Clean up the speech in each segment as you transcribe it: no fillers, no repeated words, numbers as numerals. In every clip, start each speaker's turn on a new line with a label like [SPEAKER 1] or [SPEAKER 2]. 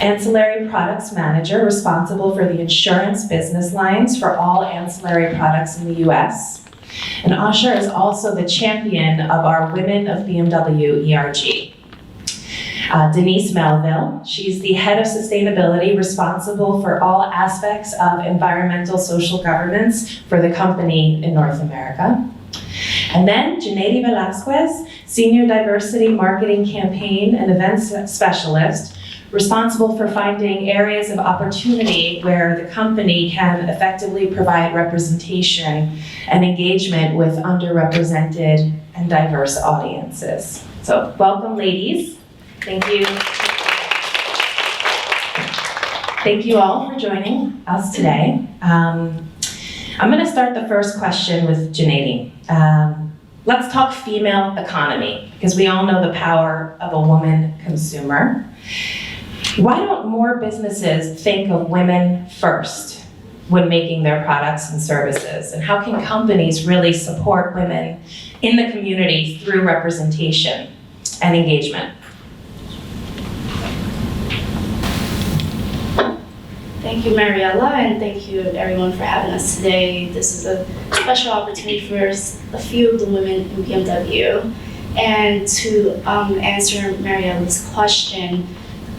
[SPEAKER 1] Ancillary Products Manager, responsible for the insurance business lines for all ancillary products in the US. And Asha is also the champion of our Women of BMW ERG. Denise Melville, she's the head of sustainability, responsible for all aspects of environmental social governance for the company in North America. And then Janneidy Velazquez, senior diversity marketing campaign and events specialist, responsible for finding areas of opportunity where the company can effectively provide representation and engagement with underrepresented and diverse audiences. So welcome, ladies. Thank you. Thank you all for joining us today. I'm going to start the first question with Janneidy. Let's talk female economy, because we all know the power of a woman consumer. Why don't more businesses think of women first when making their products and services? And how can companies really support women in the community through representation and engagement?
[SPEAKER 2] Thank you, Mariella, and thank you everyone for having us today. This is a special opportunity for a few of the women in BMW. And to answer Mariella's question,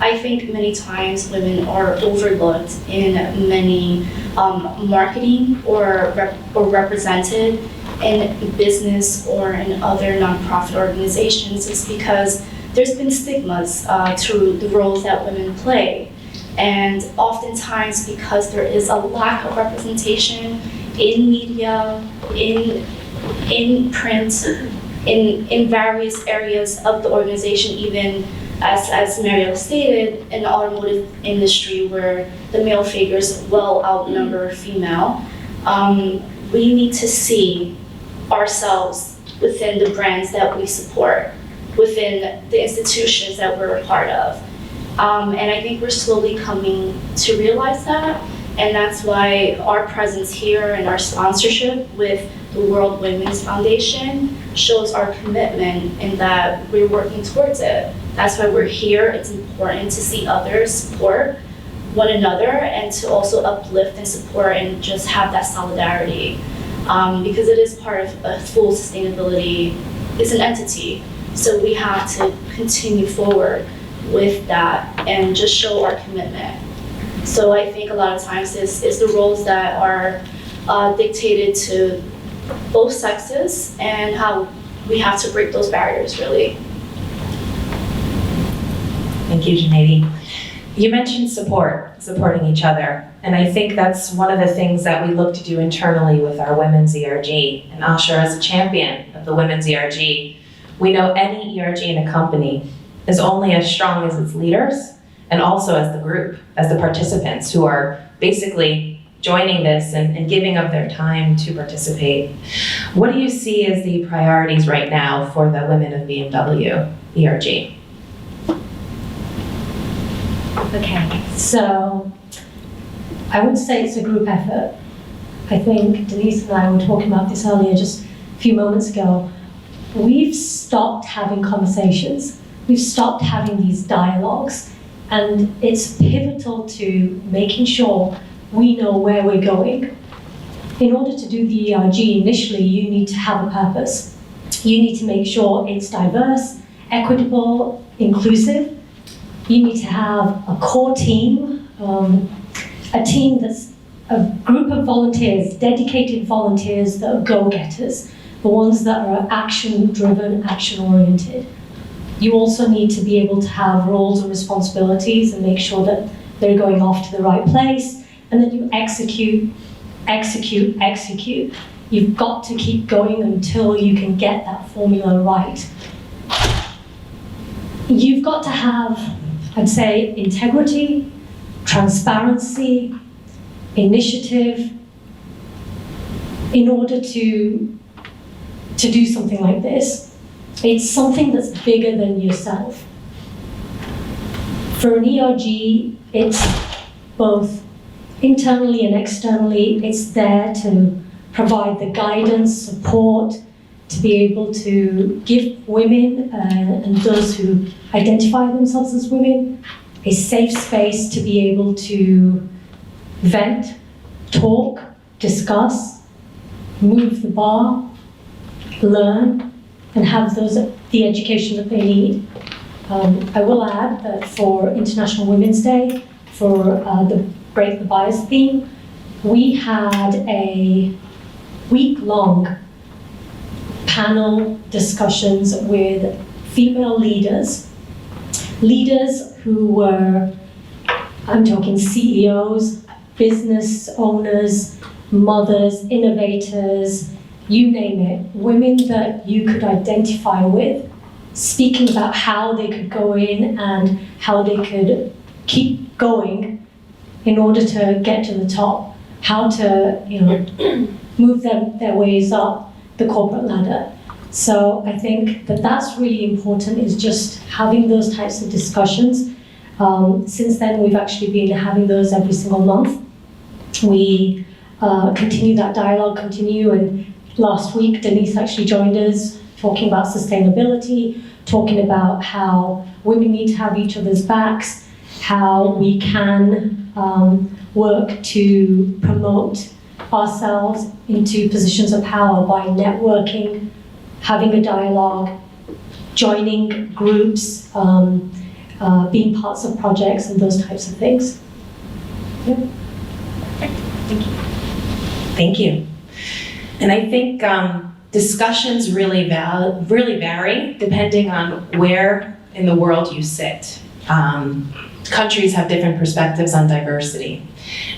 [SPEAKER 2] I think many times women are overlooked in many marketing or represented in business or in other nonprofit organizations. It's because there's been stigmas to the roles that women play. And oftentimes, because there is a lack of representation in media, in print, in various areas of the organization, even as Mariella stated, in the automotive industry where the male figures well outnumber female, we need to see ourselves within the brands that we support, within the institutions that we're a part of. And I think we're slowly coming to realize that, and that's why our presence here and our sponsorship with the World Women's Foundation shows our commitment in that we're working towards it. That's why we're here. It's important to see others support one another and to also uplift and support and just have that solidarity, because it is part of a full sustainability. It's an entity, so we have to continue forward with that and just show our commitment. So I think a lot of times is the roles that are dictated to both sexes and how we have to break those barriers, really.
[SPEAKER 1] Thank you, Janneidy. You mentioned supporting each other. And I think that's one of the things that we look to do internally with our Women's ERG. And Asha, as a champion of the Women's ERG, we know any ERG in a company is only as strong as its leaders and also as the group, as the participants who are basically joining this and giving up their time to participate. What do you see as the priorities right now for the Women of BMW ERG?
[SPEAKER 3] Okay, so I would say it's a group effort. I think Denise and I were talking about this earlier, just a few moments ago. We've stopped having conversations. We've stopped having these dialogues, and it's pivotal to making sure we know where we're going. In order to do the ERG, initially you need to have a purpose. You need to make sure it's diverse, equitable, inclusive. You need to have a core team, a team that's a group of volunteers, dedicated volunteers that are go-getters, the ones that are action-driven, action-oriented. You also need to be able to have roles and responsibilities and make sure that they're going off to the right place, and that you execute. You've got to keep going until you can get that formula right. You've got to have, I'd say, integrity, transparency, initiative, in order to do something like this. It's something that's bigger than yourself. For an ERG, it's both internally and externally. It's there to provide the guidance, support, to be able to give women and those who identify themselves as women a safe space to be able to vent, talk, discuss, move the bar, learn, and have the education that they need. I will add that for International Women's Day, for the Break the Bias theme, we had a week-long panel discussions with female leaders who were, I'm talking CEOs, business owners, mothers, innovators, you name it, women that you could identify with, speaking about how they could go in and how they could keep going in order to get to the top, how to, move their ways up the corporate ladder. So I think that that's really important, is just having those types of discussions. Since then, we've actually been having those every single month. We continue that dialogue, and last week, Denise actually joined us talking about sustainability, talking about how women need to have each other's backs, how we can work to promote ourselves into positions of power by networking, having a dialogue, joining groups, being parts of projects and those types of things. Yep.
[SPEAKER 1] Thank you. Thank you. And I think discussions really vary depending on where in the world you sit. Countries have different perspectives on diversity.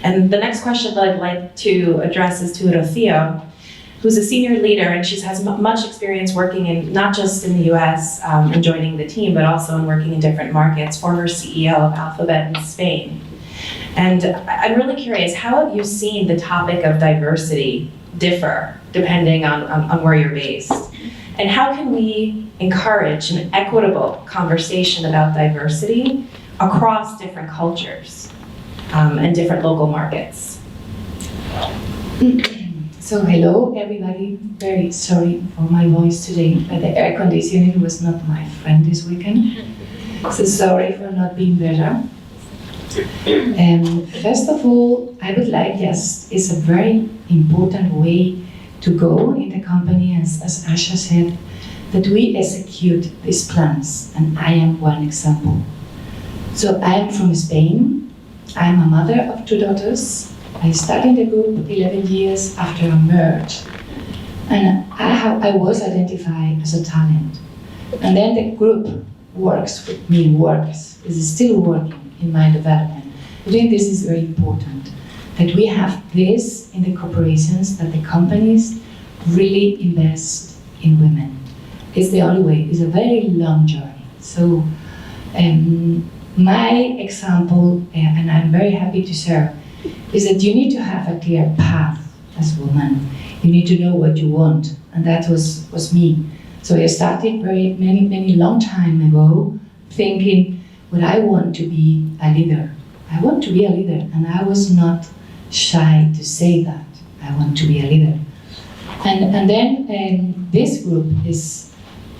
[SPEAKER 1] And the next question that I'd like to address is to Rocio, who's a senior leader, and she has much experience working in, not just in the US and joining the team, but also in working in different markets, former CEO of Alphabet in Spain. And I'm really curious, how have you seen the topic of diversity differ depending on where you're based? And how can we encourage an equitable conversation about diversity across different cultures and different local markets?
[SPEAKER 4] So hello everybody, very sorry for my voice today, but the air conditioning was not my friend this weekend. So sorry for not being better. First of all, I would like, yes, it's a very important way to go in the company, as Asha said, that we execute these plans, and I am one example. So I am from Spain. I am a mother of 2 daughters. I started the group 11 years after a merge, and I was identified as a talent. And then the group works with me, is still working in my development. I think this is very important, that we have this in the corporations, that the companies really invest in women. It's the only way. It's a very long journey. So my example, and I'm very happy to share, is that you need to have a clear path as a woman. You need to know what you want, and that was me. So I started many long time ago thinking, well, I want to be a leader. I want to be a leader, and I was not shy to say that. I want to be a leader. And then this group is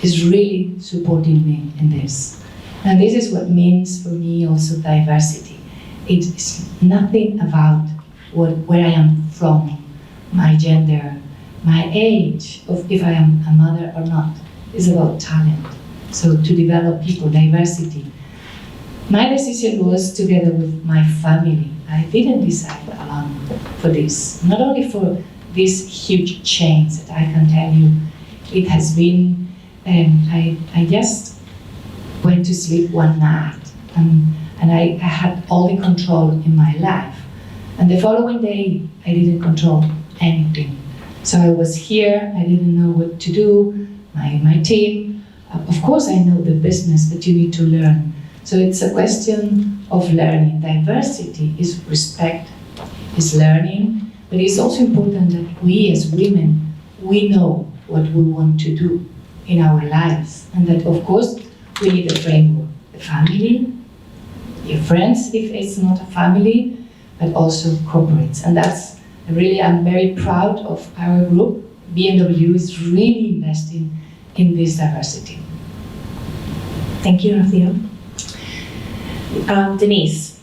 [SPEAKER 4] really supporting me in this. And this is what means for me also diversity. It's nothing about where I am from, my gender, my age, of if I am a mother or not. It's about talent. So to develop people, diversity. My decision was together with my family. I didn't decide alone for this. Not only for this huge change that I can tell you, it has been, I just went to sleep one night and I had all the control in my life. And the following day, I didn't control anything. So I was here, I didn't know what to do, my team. Of course I know the business, but you need to learn. So it's a question of learning. Diversity is respect, is learning, but it's also important that we as women, we know what we want to do in our lives. And that of course, we need a framework. The family, your friends if it's not a family, but also corporates. And that's really, I'm very proud of our group. BMW is really investing in this diversity.
[SPEAKER 1] Thank you, Rocio. Denise,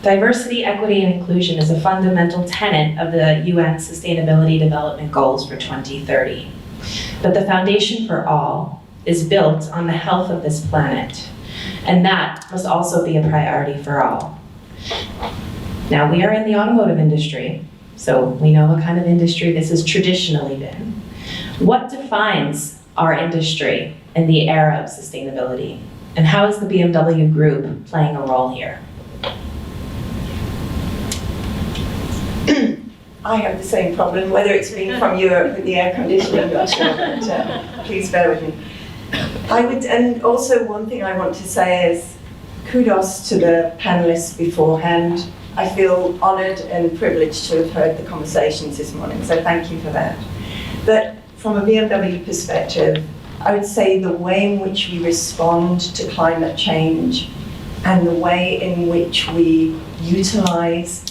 [SPEAKER 1] diversity, equity, and inclusion is a fundamental tenet of the UN Sustainability Development Goals for 2030. But the foundation for all is built on the health of this planet, and that must also be a priority for all. Now, we are in the automotive industry, so we know what kind of industry this has traditionally been. What defines our industry in the era of sustainability? And how is the BMW Group playing a role here?
[SPEAKER 5] I have the same problem, whether it's being from Europe with the air conditioning, but please bear with me. And also one thing I want to say is kudos to the panelists beforehand. I feel honoured and privileged to have heard the conversations this morning, so thank you for that. But from a BMW perspective, I would say the way in which we respond to climate change and the way in which we utilise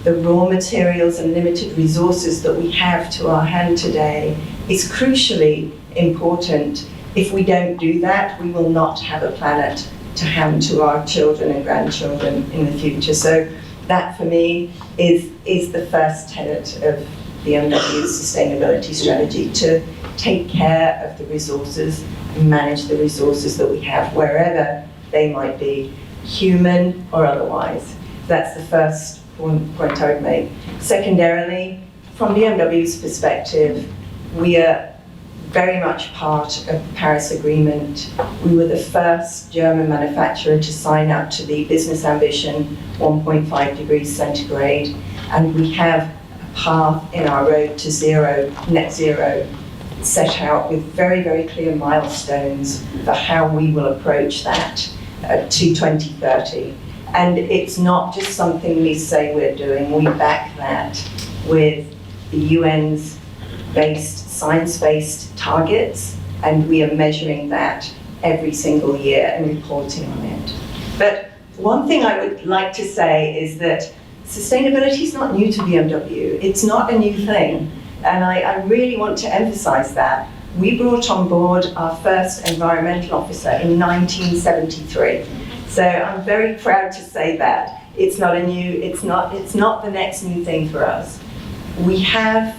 [SPEAKER 5] the raw materials and limited resources that we have to our hand today is crucially important. If we don't do that, we will not have a planet to hand to our children and grandchildren in the future. So that for me is the first tenet of BMW's sustainability strategy, to take care of the resources and manage the resources that we have wherever they might be, human or otherwise. That's the first point I would make. Secondarily, from BMW's perspective, we are very much part of the Paris Agreement. We were the first German manufacturer to sign up to the business ambition 1.5 degrees centigrade, and we have a path in our road to zero, net zero, set out with very, very clear milestones for how we will approach that to 2030. And it's not just something we say we're doing, we back that with the UN's science-based targets, and we are measuring that every single year and reporting on it. But one thing I would like to say is that sustainability is not new to BMW. It's not a new thing, and I really want to emphasize that. We brought on board our first environmental officer in 1973. So I'm very proud to say that. It's not the next new thing for us. We have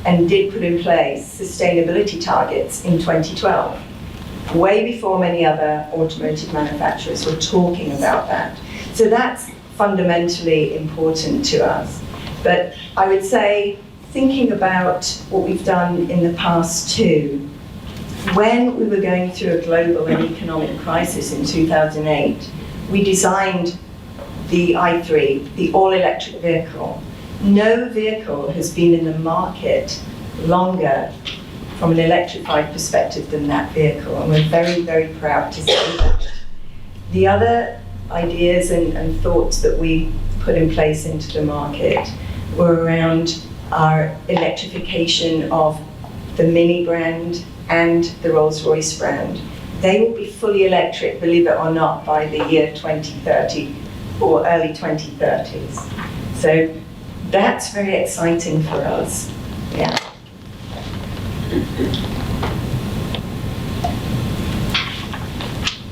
[SPEAKER 5] and did put in place sustainability targets in 2012, way before many other automotive manufacturers were talking about that. So that's fundamentally important to us. But I would say, thinking about what we've done in the past too, when we were going through a global and economic crisis in 2008, we designed the i3, the all-electric vehicle. No vehicle has been in the market longer from an electrified perspective than that vehicle, and we're very, very proud to say that. The other ideas and thoughts that we put in place into the market were around our electrification of the Mini brand and the Rolls-Royce brand. They will be fully electric, believe it or not, by the year 2030 or early 2030s. So that's very exciting for us. Yeah.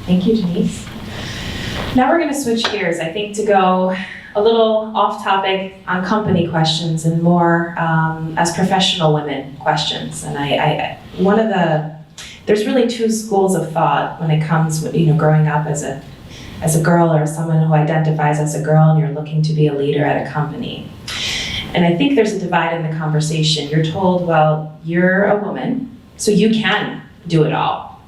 [SPEAKER 1] Thank you, Denise. Now we're going to switch gears, I think, to go a little off topic on company questions and more as professional women questions. And there's really two schools of thought when it comes with, growing up as a girl or someone who identifies as a girl and you're looking to be a leader at a company. And I think there's a divide in the conversation. You're told, well, you're a woman, so you can do it all.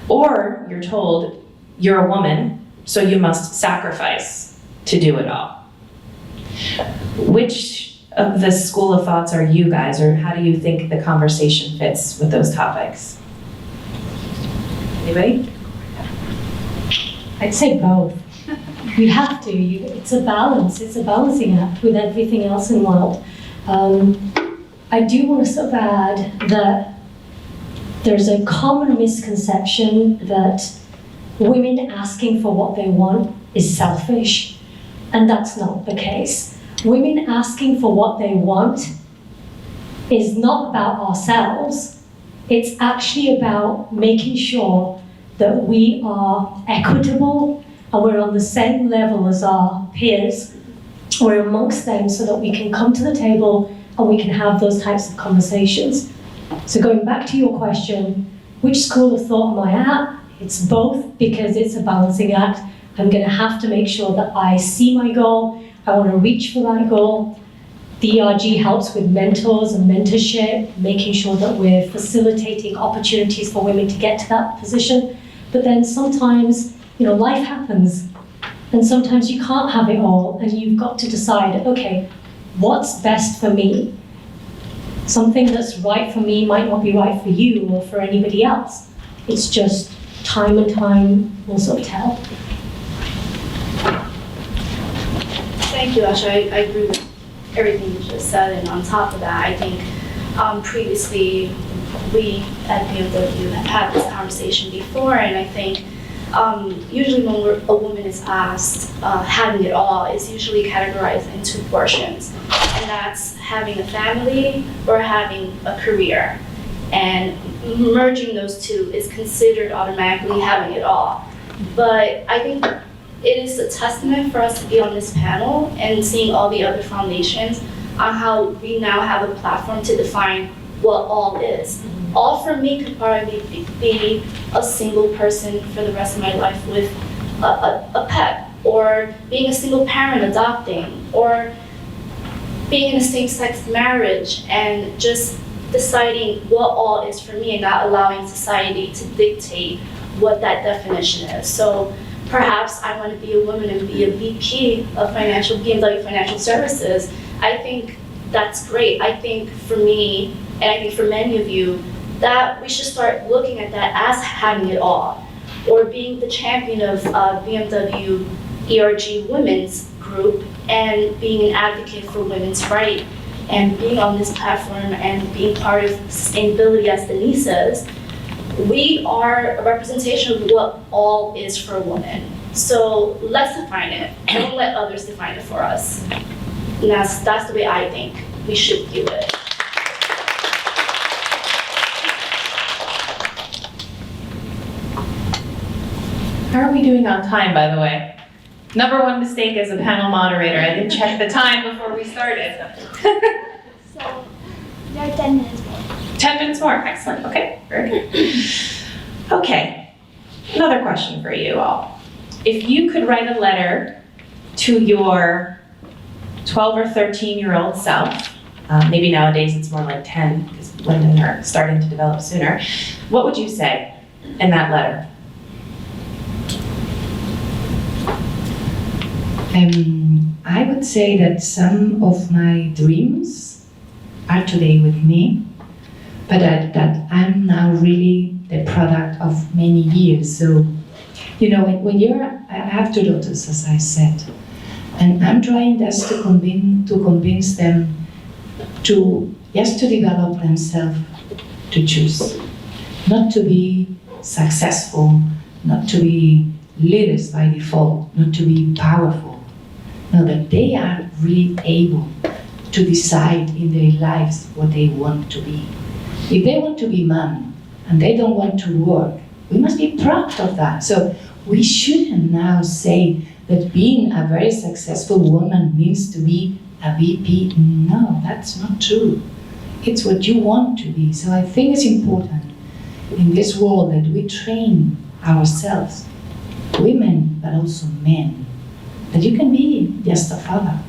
[SPEAKER 1] Or you're told, you're a woman, so you must sacrifice to do it all. Which of the school of thoughts are you guys, or how do you think the conversation fits with those topics? Anybody?
[SPEAKER 3] I'd say both. We have to. It's a balance. It's a balancing act with everything else in the world. I do want to sort of add that there's a common misconception that women asking for what they want is selfish, and that's not the case. Women asking for what they want is not about ourselves. It's actually about making sure that we are equitable, and we're on the same level as our peers. We're amongst them so that we can come to the table and we can have those types of conversations. So going back to your question, which school of thought am I at? It's both, because it's a balancing act. I'm going to have to make sure that I see my goal, I want to reach for that goal. The ERG helps with mentors and mentorship, making sure that we're facilitating opportunities for women to get to that position. But then sometimes, life happens, and sometimes you can't have it all, and you've got to decide, okay, what's best for me? Something that's right for me might not be right for you or for anybody else. It's just time and time will sort of tell.
[SPEAKER 2] Thank you, Asha. I agree with everything you just said, and on top of that, I think previously we at BMW have had this conversation before, and I think usually when a woman is asked having it all, it's usually categorized into portions, and that's having a family or having a career, and merging those two is considered automatically having it all. But I think it is a testament for us to be on this panel and seeing all the other foundations on how we now have a platform to define what all is. All for me could probably be a single person for the rest of my life with a pet, or being a single parent adopting, or being in a same-sex marriage and just deciding what all is for me and not allowing society to dictate what that definition is. So perhaps I want to be a woman and be a VP of BMW Financial Services. I think that's great. I think for me, and I think for many of you, that we should start looking at that as having it all, or being the champion of BMW ERG Women's Group and being an advocate for women's rights and being on this platform and being part of sustainability, as Denise says. We are a representation of what all is for a woman. So let's define it, and don't let others define it for us. And that's the way I think we should view it.
[SPEAKER 1] How are we doing on time, by the way? Number one mistake as a panel moderator, I didn't check the time before we started.
[SPEAKER 6] So, there are 10 minutes more.
[SPEAKER 1] 10 minutes more, excellent, okay, very good. Okay, another question for you all. If you could write a letter to your 12 or 13-year-old self, maybe nowadays it's more like 10 because women are starting to develop sooner, what would you say in that letter?
[SPEAKER 4] I would say that some of my dreams are today with me, but that I'm now really the product of many years. So, I have 2 daughters, as I said, and I'm trying just to convince them to develop themselves, to choose, not to be successful, not to be leaders by default, not to be powerful. No, that they are really able to decide in their lives what they want to be. If they want to be mom and they don't want to work, we must be proud of that. So we shouldn't now say that being a very successful woman means to be a VP. No, that's not true. It's what you want to be. So I think it's important in this world that we train ourselves, women, but also men, that you can be just a father.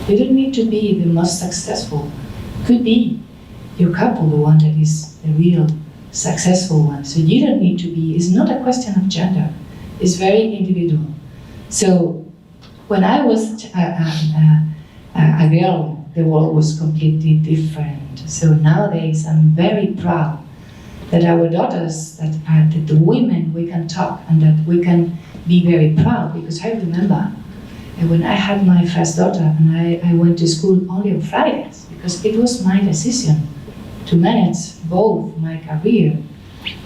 [SPEAKER 4] You don't need to be the most successful. Could be your couple, the one that is the real successful one. So you don't need to be, it's not a question of gender. It's very individual. So when I was a girl, the world was completely different. So nowadays I'm very proud that our daughters, that the women, we can talk and that we can be very proud, because I remember when I had my first daughter and I went to school only on Fridays because it was my decision to manage both my career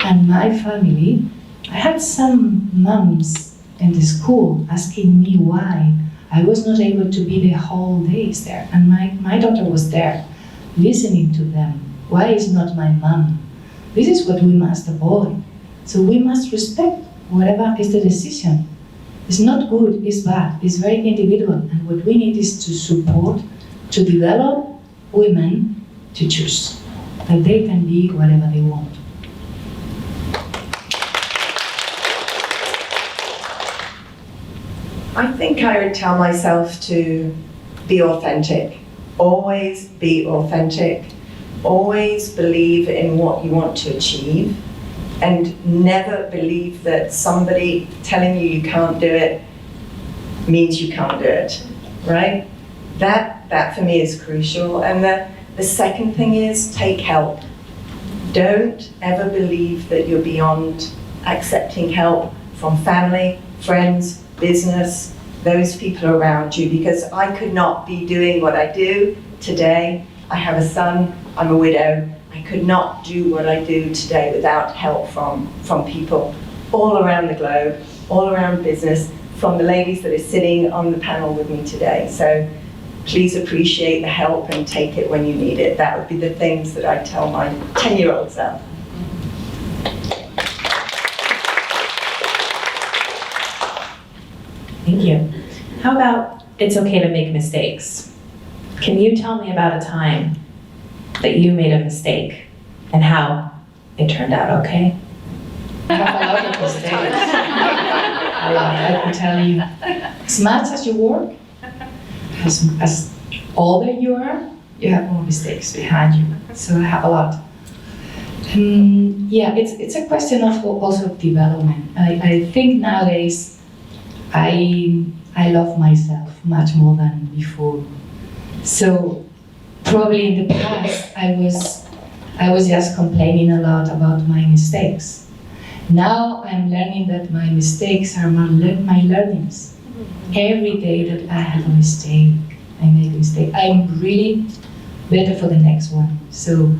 [SPEAKER 4] and my family. I had some moms in the school asking me why I was not able to be the whole days there, and my daughter was there listening to them. Why is not my mom? This is what we must avoid. So we must respect whatever is the decision. It's not good, it's bad, it's very individual. And what we need is to support, to develop women to choose, that they can be whatever they want.
[SPEAKER 5] I think I would tell myself to be authentic. Always be authentic. Always believe in what you want to achieve. And never believe that somebody telling you you can't do it means you can't do it, right? That for me is crucial. And the second thing is take help. Don't ever believe that you're beyond accepting help from family, friends, business, those people around you, because I could not be doing what I do today. I have a son, I'm a widow. I could not do what I do today without help from people all around the globe, all around business, from the ladies that are sitting on the panel with me today. So please appreciate the help and take it when you need it. That would be the things that I tell my 10-year-old self.
[SPEAKER 1] Thank you. How about it's okay to make mistakes? Can you tell me about a time that you made a mistake and how it turned out okay?
[SPEAKER 4] I have a lot of mistakes. A lot, I can tell you. As much as you work, as older you are, you have more mistakes behind you. So I have a lot. Yeah, it's a question of also development. I think nowadays I love myself much more than before. So probably in the past I was just complaining a lot about my mistakes. Now I'm learning that my mistakes are my learnings. Every day that I have a mistake, I make a mistake, I'm really better for the next one. So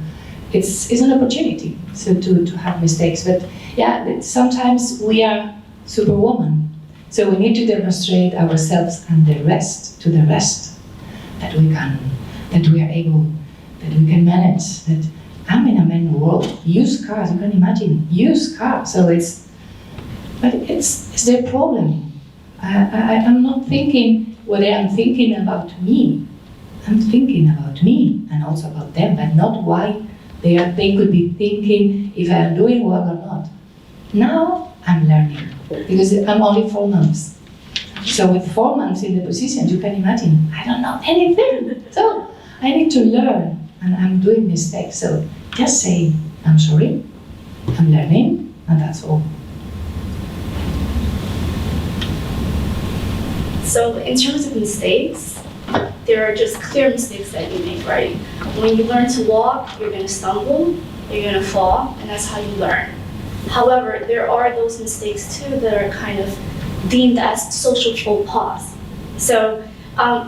[SPEAKER 4] it's an opportunity to have mistakes. But yeah, sometimes we are superwoman. So we need to demonstrate ourselves and the rest that we are able, that we can manage, that I'm in a man world, used cars, you can imagine, used cars. So it's their problem. I'm not thinking whether I'm thinking about me. I'm thinking about me and also about them, but not why they could be thinking if I'm doing well or not. Now I'm learning, because I'm only 4 months. So with 4 months in the position, you can imagine, I don't know anything. So I need to learn, and I'm doing mistakes. So just say, I'm sorry, I'm learning, and that's all.
[SPEAKER 2] So in terms of mistakes, there are just clear mistakes that you make, right? When you learn to walk, you're going to stumble, you're going to fall, and that's how you learn. However, there are those mistakes too that are kind of deemed as social faux pas. So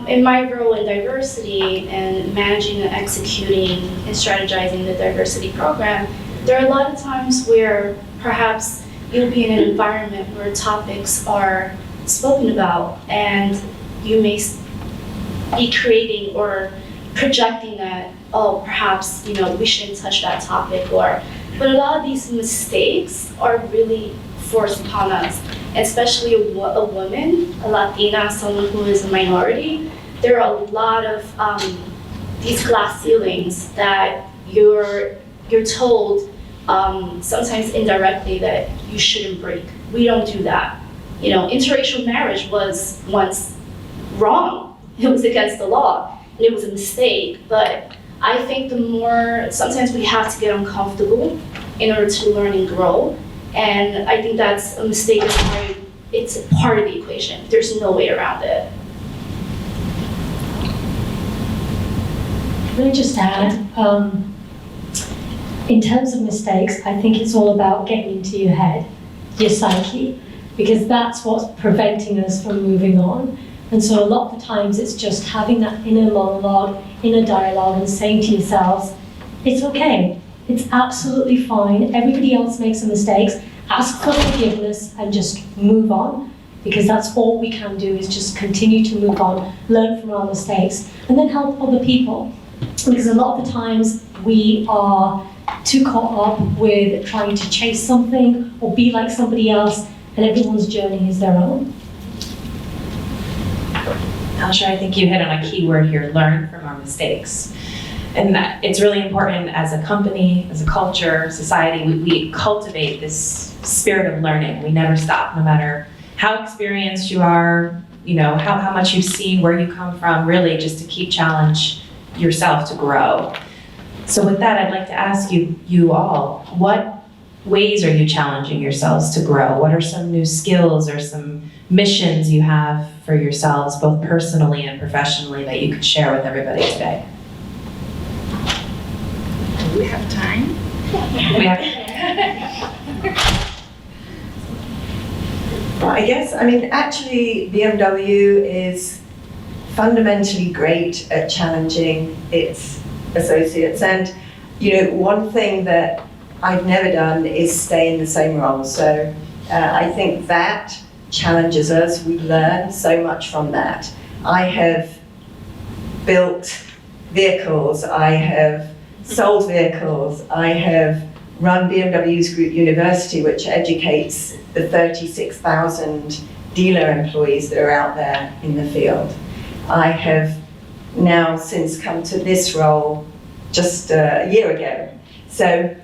[SPEAKER 2] in my role in diversity and managing and executing and strategizing the diversity program, there are a lot of times where perhaps you'll be in an environment where topics are spoken about and you may be creating or projecting that, oh, perhaps, we shouldn't touch that topic, but a lot of these mistakes are really forced upon us, especially a woman, a Latina, someone who is a minority. There are a lot of these glass ceilings that you're told, sometimes indirectly, that you shouldn't break. We don't do that. Interracial marriage was once wrong. It was against the law, and it was a mistake. But I think sometimes we have to get uncomfortable in order to learn and grow. And I think that's a mistake. It's a part of the equation. There's no way around it.
[SPEAKER 3] Can I just add, in terms of mistakes, I think it's all about getting into your head, your psyche, because that's what's preventing us from moving on. And so a lot of the times it's just having that inner monologue, inner dialogue, and saying to yourselves, it's okay, it's absolutely fine, everybody else makes some mistakes, ask for forgiveness and just move on, because that's all we can do, is just continue to move on, learn from our mistakes, and then help other people. Because a lot of the times we are too caught up with trying to chase something or be like somebody else, and everyone's journey is their own.
[SPEAKER 1] Asha, I think you hit on a key word here, learn from our mistakes. And that it's really important as a company, as a culture, society, we cultivate this spirit of learning. We never stop, no matter how experienced you are, how much you've seen, where you come from, really just to keep challenge yourself to grow. So with that, I'd like to ask you all, what ways are you challenging yourselves to grow? What are some new skills or some missions you have for yourselves, both personally and professionally, that you could share with everybody today?
[SPEAKER 7] Do we have time?
[SPEAKER 1] We have
[SPEAKER 5] Well, I guess, actually BMW is fundamentally great at challenging its associates. And, one thing that I've never done is stay in the same role. So I think that challenges us. We learn so much from that. I have built vehicles. I have sold vehicles. I have run BMW's Group University, which educates the 36,000 dealer employees that are out there in the field. I have now since come to this role just a year ago. So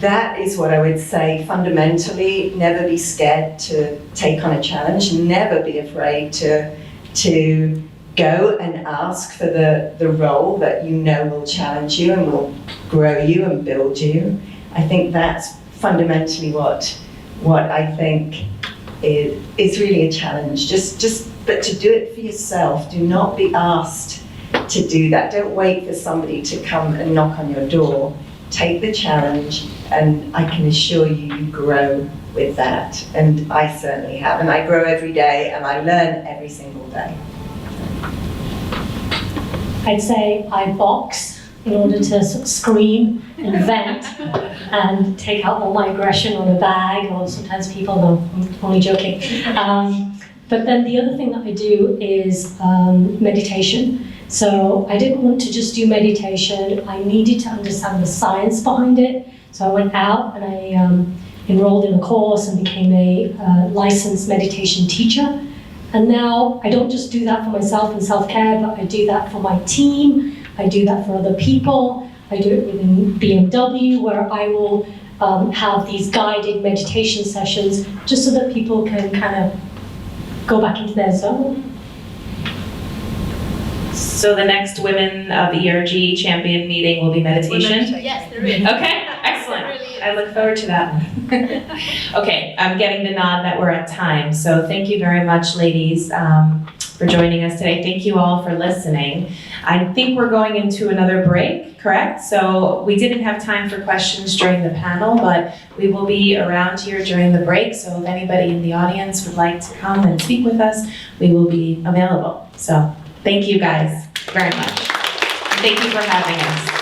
[SPEAKER 5] that is what I would say fundamentally. Never be scared to take on a challenge. Never be afraid to go and ask for the role that will challenge you and will grow you and build you. I think that's fundamentally what I think is really a challenge. But to do it for yourself. Do not be asked to do that. Don't wait for somebody to come and knock on your door. Take the challenge, and I can assure you grow with that. And I certainly have. And I grow every day, and I learn every single day.
[SPEAKER 3] I'd say I box in order to sort of scream and vent and take out all my aggression on a bag, or sometimes people know, I'm only joking. But then the other thing that I do is meditation. So I didn't want to just do meditation. I needed to understand the science behind it. So I went out and I enrolled in a course and became a licensed meditation teacher. And now I don't just do that for myself and self-care, but I do that for my team. I do that for other people. I do it within BMW, where I will have these guided meditation sessions just so that people can kind of go back into their zone.
[SPEAKER 1] So the next Women of ERG champion meeting will be meditation?
[SPEAKER 2] Yes, there is.
[SPEAKER 1] Okay, excellent. I look forward to that one. Okay, I'm getting the nod that we're at time. So thank you very much, ladies, for joining us today. Thank you all for listening. I think we're going into another break, correct? So we didn't have time for questions during the panel, but we will be around here during the break. So if anybody in the audience would like to come and speak with us, we will be available. So thank you guys very much. Thank you for having us.